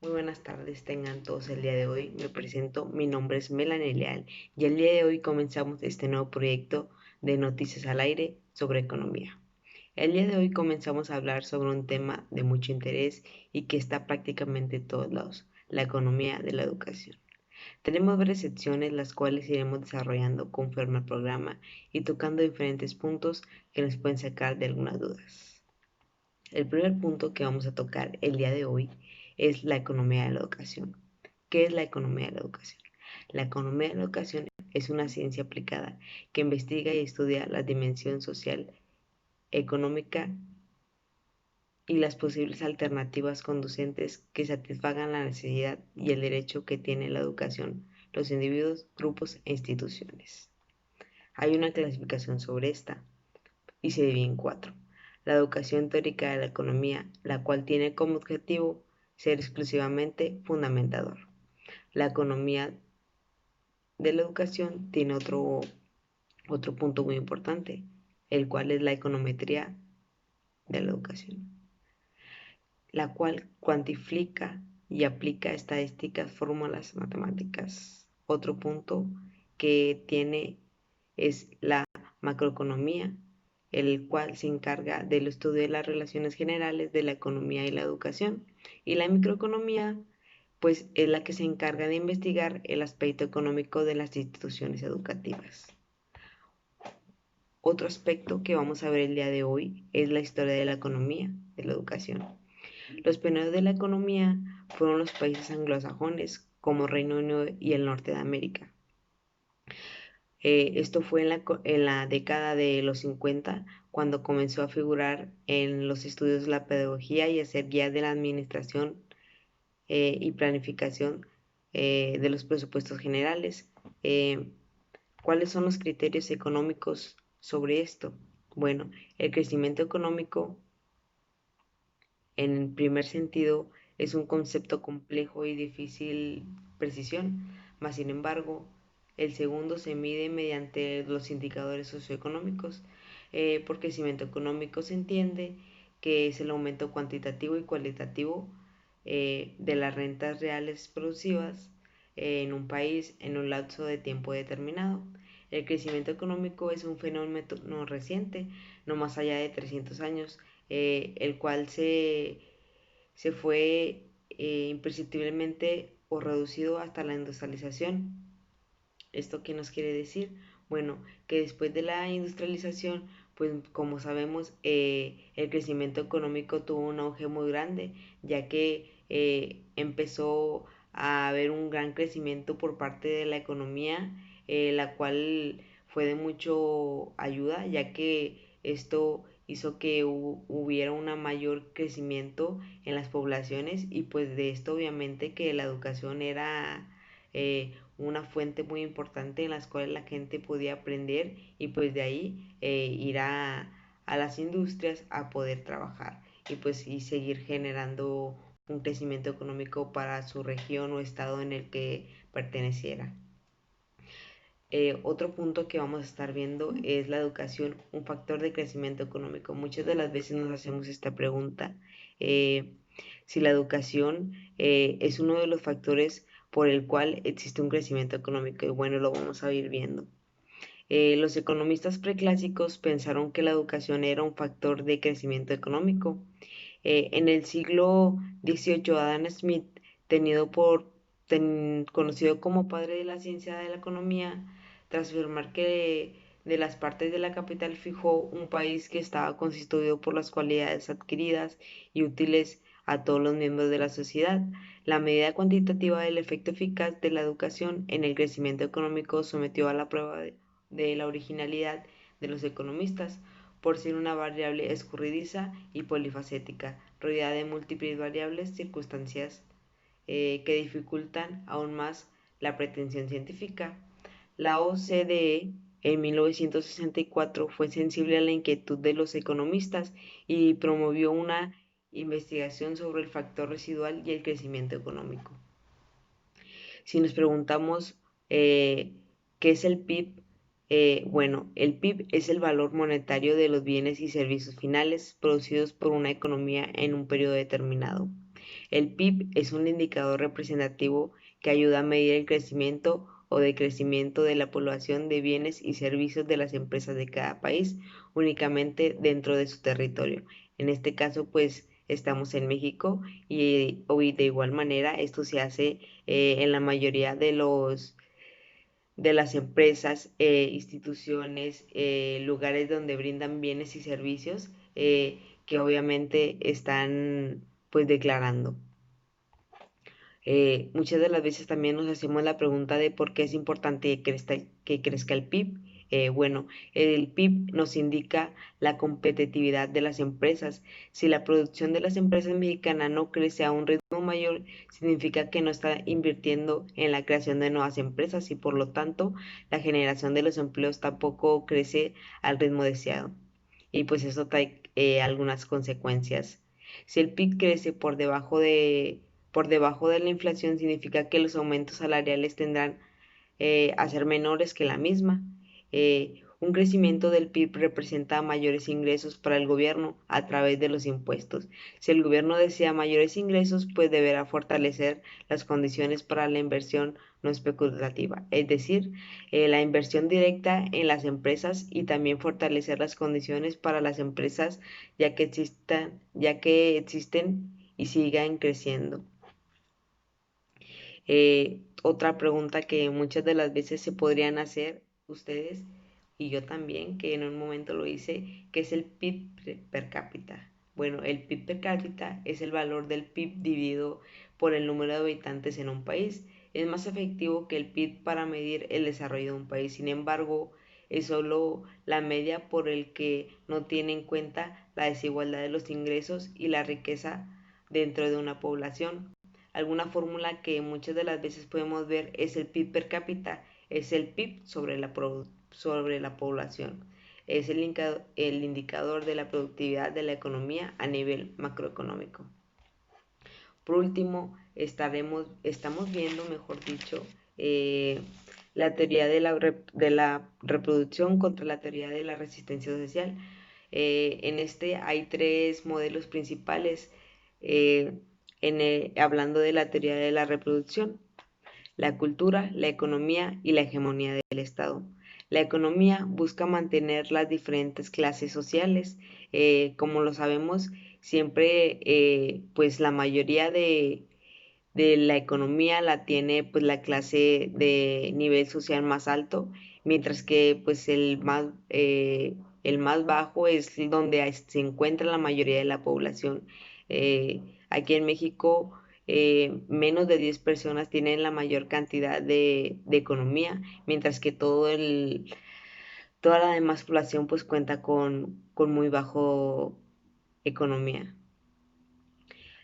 Muy buenas tardes, tengan todos el día de hoy. Me presento, mi nombre es Melanie Leal y el día de hoy comenzamos este nuevo proyecto de Noticias al Aire sobre economía. El día de hoy comenzamos a hablar sobre un tema de mucho interés y que está prácticamente en todos lados, la economía de la educación. Tenemos varias secciones las cuales iremos desarrollando conforme al programa y tocando diferentes puntos que nos pueden sacar de algunas dudas. El primer punto que vamos a tocar el día de hoy es la economía de la educación. ¿Qué es la economía de la educación? La economía de la educación es una ciencia aplicada que investiga y estudia la dimensión social, económica y las posibles alternativas conducentes que satisfagan la necesidad y el derecho que tiene la educación los individuos, grupos e instituciones. Hay una clasificación sobre esta y se divide en cuatro. La educación teórica de la economía, la cual tiene como objetivo ser exclusivamente fundamentador. La economía de la educación tiene otro punto muy importante, el cual es la econometría de la educación, la cual cuantifica y aplica estadísticas, fórmulas matemáticas. Otro punto que tiene es la macroeconomía, el cual se encarga del estudio de las relaciones generales de la economía y la educación. Y la microeconomía, pues es la que se encarga de investigar el aspecto económico de las instituciones educativas. Otro aspecto que vamos a ver el día de hoy es la historia de la economía, de la educación. Los pioneros de la economía fueron los países anglosajones como Reino Unido y el norte de América. Esto fue en la década de los 50 cuando comenzó a figurar en los estudios la pedagogía y a ser guía de la administración y planificación de los presupuestos generales. Eh, ¿Cuáles son los criterios económicos sobre esto? Bueno, el crecimiento económico en primer sentido es un concepto complejo y difícil precisión, mas sin embargo el segundo se mide mediante los indicadores socioeconómicos. Por crecimiento económico se entiende que es el aumento cuantitativo y cualitativo de las rentas reales productivas en un país en un lapso de tiempo determinado. El crecimiento económico es un fenómeno reciente, no más allá de 300 años, el cual se fue imperceptiblemente o reducido hasta la industrialización. ¿Esto qué nos quiere decir? Bueno, que después de la industrialización, pues como sabemos, el crecimiento económico tuvo un auge muy grande, ya que empezó a haber un gran crecimiento por parte de la economía, la cual fue de mucho ayuda, ya que esto hizo que hubiera un mayor crecimiento en las poblaciones y pues de esto obviamente que la educación era una fuente muy importante en las cuales la gente podía aprender y pues de ahí ir a las industrias a poder trabajar y pues y seguir generando un crecimiento económico para su región o estado en el que perteneciera. Otro punto que vamos a estar viendo es la educación, un factor de crecimiento económico. Muchas de las veces nos hacemos esta pregunta, eh, si la educación es uno de los factores por el cual existe un crecimiento económico. Y bueno, lo vamos a ir viendo. Los economistas preclásicos pensaron que la educación era un factor de crecimiento económico. En el siglo XVIII, Adam Smith, tenido conocido como padre de la ciencia de la economía, tras afirmar que de las partes de la capital fijó un país que estaba constituido por las cualidades adquiridas y útiles a todos los miembros de la sociedad. La medida cuantitativa del efecto eficaz de la educación en el crecimiento económico sometió a la prueba de la originalidad de los economistas por ser una variable escurridiza y polifacética, rodeada de múltiples variables circunstancias que dificultan aún más la pretensión científica. La OCDE en 1964 fue sensible a la inquietud de los economistas y promovió una investigación sobre el factor residual y el crecimiento económico. Si nos preguntamos qué es el PIB, bueno, el PIB es el valor monetario de los bienes y servicios finales producidos por una economía en un periodo determinado. El PIB es un indicador representativo que ayuda a medir el crecimiento o decrecimiento de la población de bienes y servicios de las empresas de cada país únicamente dentro de su territorio. En este caso, pues estamos en México y hoy de igual manera esto se hace en la mayoría de las empresas, instituciones, lugares donde brindan bienes y servicios que obviamente están pues declarando. Muchas de las veces también nos hacemos la pregunta de por qué es importante que crezca el PIB. Bueno, el PIB nos indica la competitividad de las empresas. Si la producción de las empresas mexicanas no crece a un ritmo mayor, significa que no está invirtiendo en la creación de nuevas empresas y por lo tanto la generación de los empleos tampoco crece al ritmo deseado. Y pues eso trae algunas consecuencias. Si el PIB crece por debajo de la inflación, significa que los aumentos salariales tendrán a ser menores que la misma. Un crecimiento del PIB representa mayores ingresos para el gobierno a través de los impuestos. Si el gobierno desea mayores ingresos, pues deberá fortalecer las condiciones para la inversión no especulativa, es decir, la inversión directa en las empresas y también fortalecer las condiciones para las empresas ya que existen y sigan creciendo. Otra pregunta que muchas de las veces se podrían hacer ustedes y yo también, que en un momento lo hice, que es el PIB per cápita. Bueno, el PIB per cápita es el valor del PIB dividido por el número de habitantes en un país. Es más efectivo que el PIB para medir el desarrollo de un país. Sin embargo, es solo la media por el que no tiene en cuenta la desigualdad de los ingresos y la riqueza dentro de una población. Alguna fórmula que muchas de las veces podemos ver es el PIB per cápita, es el PIB sobre la población. Es el indicador de la productividad de la economía a nivel macroeconómico. Por último, estamos viendo, mejor dicho, la teoría de la reproducción contra la teoría de la resistencia social. En este hay tres modelos principales hablando de la teoría de la reproducción: la cultura, la economía y la hegemonía del Estado. La economía busca mantener las diferentes clases sociales. Como lo sabemos, siempre pues la mayoría de la economía la tiene pues la clase de nivel social más alto, mientras que pues el más bajo es donde se encuentra la mayoría de la población. Aquí en México menos de 10 personas tienen la mayor cantidad de economía, mientras que toda la demás población pues cuenta con muy bajo economía.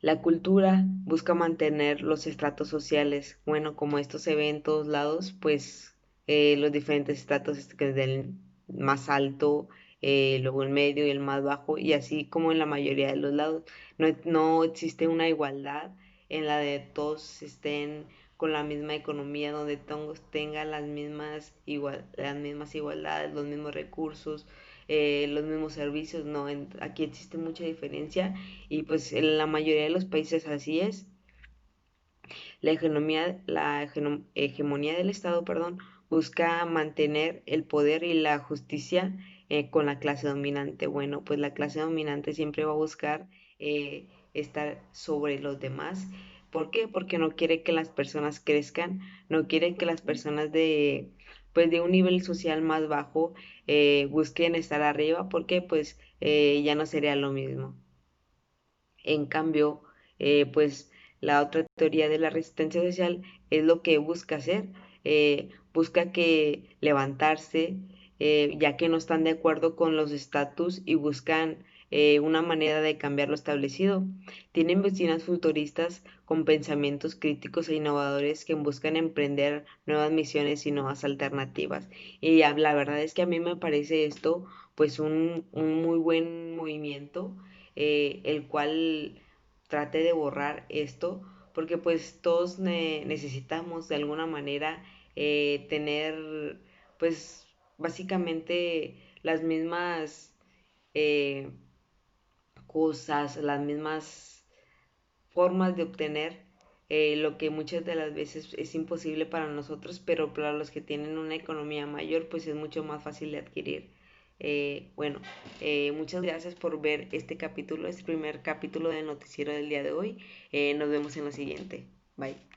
La cultura busca mantener los estratos sociales. Bueno, como esto se ve en todos lados, pues los diferentes estratos desde el más alto, luego el medio y el más bajo, y así como en la mayoría de los lados. No existe una igualdad en la de todos estén con la misma economía, donde todos tengan las mismas igualdades, los mismos recursos, los mismos servicios. No, aquí existe mucha diferencia y pues en la mayoría de los países así es. Hegemonía del Estado, perdón, busca mantener el poder y la justicia con la clase dominante. Bueno, pues la clase dominante siempre va a buscar estar sobre los demás. ¿Por qué? Porque no quiere que las personas crezcan, no quiere que las personas pues de un nivel social más bajo busquen estar arriba, porque pues ya no sería lo mismo. En cambio, pues la otra teoría de la resistencia social es lo que busca hacer, busca que levantarse, ya que no están de acuerdo con los estatus y buscan una manera de cambiar lo establecido. Tienen vecinas futuristas con pensamientos críticos e innovadores que buscan emprender nuevas misiones y nuevas alternativas. Y la verdad es que a mí me parece esto pues un muy buen movimiento, el cual trate de borrar esto, porque pues todos necesitamos de alguna manera tener pues básicamente las mismas eh, cosas, las mismas formas de obtener lo que muchas de las veces es imposible para nosotros, pero para los que tienen una economía mayor, pues es mucho más fácil de adquirir. Bueno, muchas gracias por ver este capítulo, este primer capítulo del noticiero del día de hoy. Nos vemos en la siguiente. Bye.